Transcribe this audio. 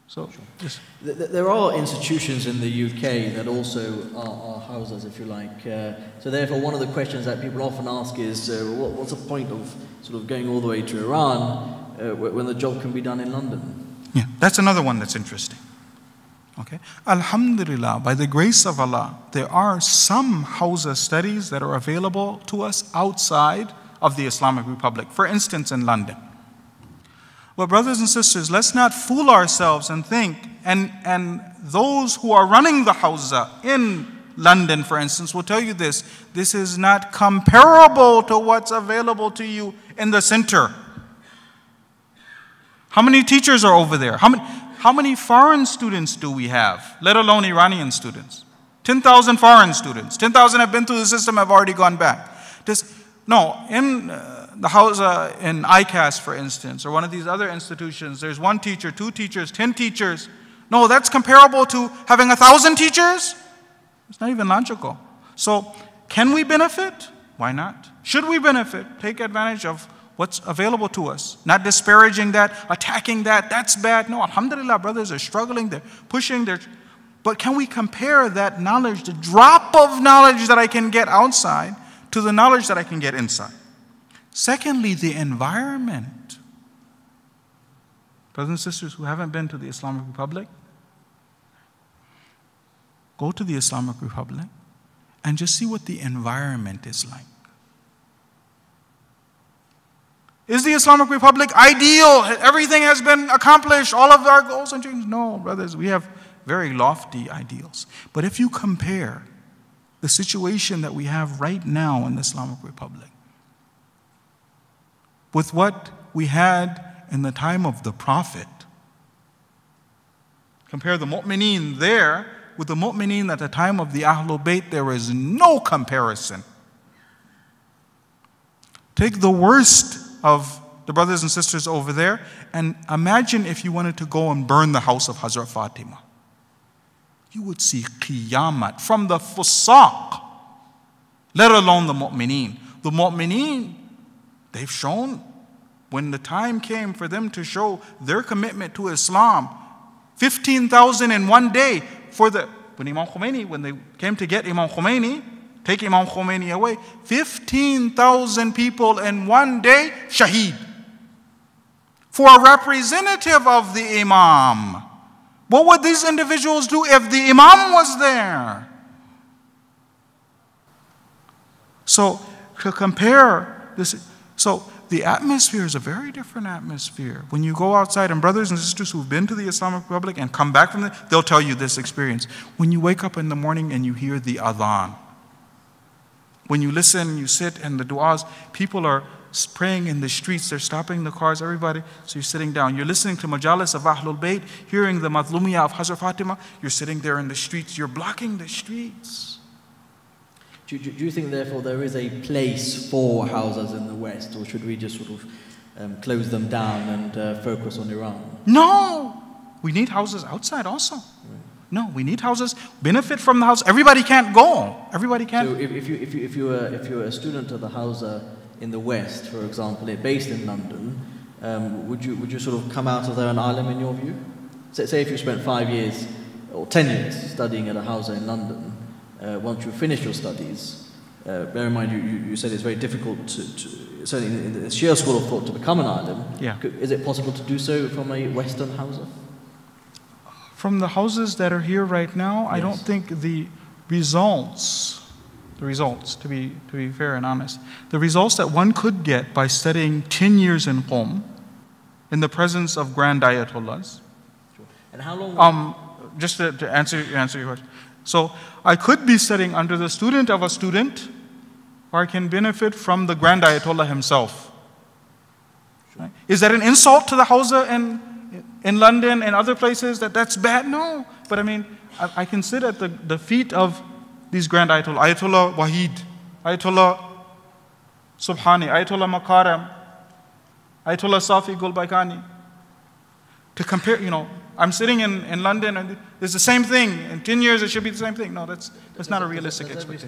So, yes. There are institutions in the UK that also are Hawzas, if you like. So therefore, one of the questions that people often ask is, what's the point of sort of going all the way to Iran when the job can be done in London? Yeah, that's another one that's interesting. Okay, Alhamdulillah, by the grace of Allah, there are some Hawza studies that are available to us outside of the Islamic Republic. For instance, in London. Well, brothers and sisters, let's not fool ourselves and think, and those who are running the Hawza in London, for instance, will tell you this is not comparable to what's available to you in the center. How many teachers are over there? How many foreign students do we have, let alone Iranian students? 10,000 foreign students. 10,000 have been through the system, have already gone back. In the Hawza in ICAS, for instance, or one of these other institutions, there's 1 teacher, 2 teachers, 10 teachers. No, that's comparable to having 1,000 teachers? It's not even logical. So, can we benefit? Why not? Should we benefit? Take advantage of what's available to us. Not disparaging that, attacking that, that's bad. No, alhamdulillah, brothers are struggling, they're pushing, but can we compare that knowledge, the drop of knowledge that I can get outside, to the knowledge that I can get inside? Secondly, the environment. Brothers and sisters who haven't been to the Islamic Republic, go to the Islamic Republic and just see what the environment is like. Is the Islamic Republic ideal? Everything has been accomplished, all of our goals and dreams? No, brothers, we have very lofty ideals. But if you compare the situation that we have right now in the Islamic Republic with what we had in the time of the Prophet, compare the mu'mineen there with the mu'mineen at the time of the Ahlul Bayt, there is no comparison. Take the worst of the brothers and sisters over there and imagine if you wanted to go and burn the house of Hazrat Fatima. You would see qiyamat from the fusaq, let alone the mu'mineen. The mu'mineen, they've shown when the time came for them to show their commitment to Islam, 15,000 in one day when Imam Khomeini, when they came to get Imam Khomeini, take Imam Khomeini away, 15,000 people in one day, shaheed. For a representative of the Imam. What would these individuals do if the Imam was there? So, to compare this, so the atmosphere is a very different atmosphere. When you go outside, and brothers and sisters who've been to the Islamic Republic and come back from it, they'll tell you this experience. When you wake up in the morning and you hear the adhan, when you listen, you sit, and the du'as, people are praying in the streets, they're stopping the cars, everybody, so you're sitting down. You're listening to majalis of Ahlul Bayt, hearing the madlumiyah of Hazrat Fatima, you're sitting there in the streets, you're blocking the streets. Do you think, therefore, there is a place for Hawzas in the West, or should we just sort of close them down and focus on Iran? No! We need Hawzas outside also. Right. No, we need Hawzas, benefit from the house. Everybody can't go. Everybody can't. So if you were a student of the Hawza in the West, for example, based in London, would you sort of come out of there an alim in your view? Say if you spent 5 years or 10 years studying at a Hawza in London, once you finish your studies, bear in mind you said it's very difficult to certainly in the Shia school of thought, to become an alim. Yeah. Is it possible to do so from a Western Hawza? From the Hawzas that are here right now, yes. I don't think the results, to be fair and honest, the results that one could get by studying 10 years in Qom, in the presence of grand ayatollahs. Sure. And how long? Just to answer your question. So I could be studying under the student of a student, or I can benefit from the grand ayatollah himself. Sure. Right? Is that an insult to the Hawza in London and other places that's bad? No. But I mean, I can sit at the feet of these grand ayatollah, Ayatollah Wahid, Ayatollah Subhani, Ayatollah Makaram, Ayatollah Safi Gulbaikani. To compare, I'm sitting in London and it's the same thing. In 10 years it should be the same thing. No, that's not a realistic expectation.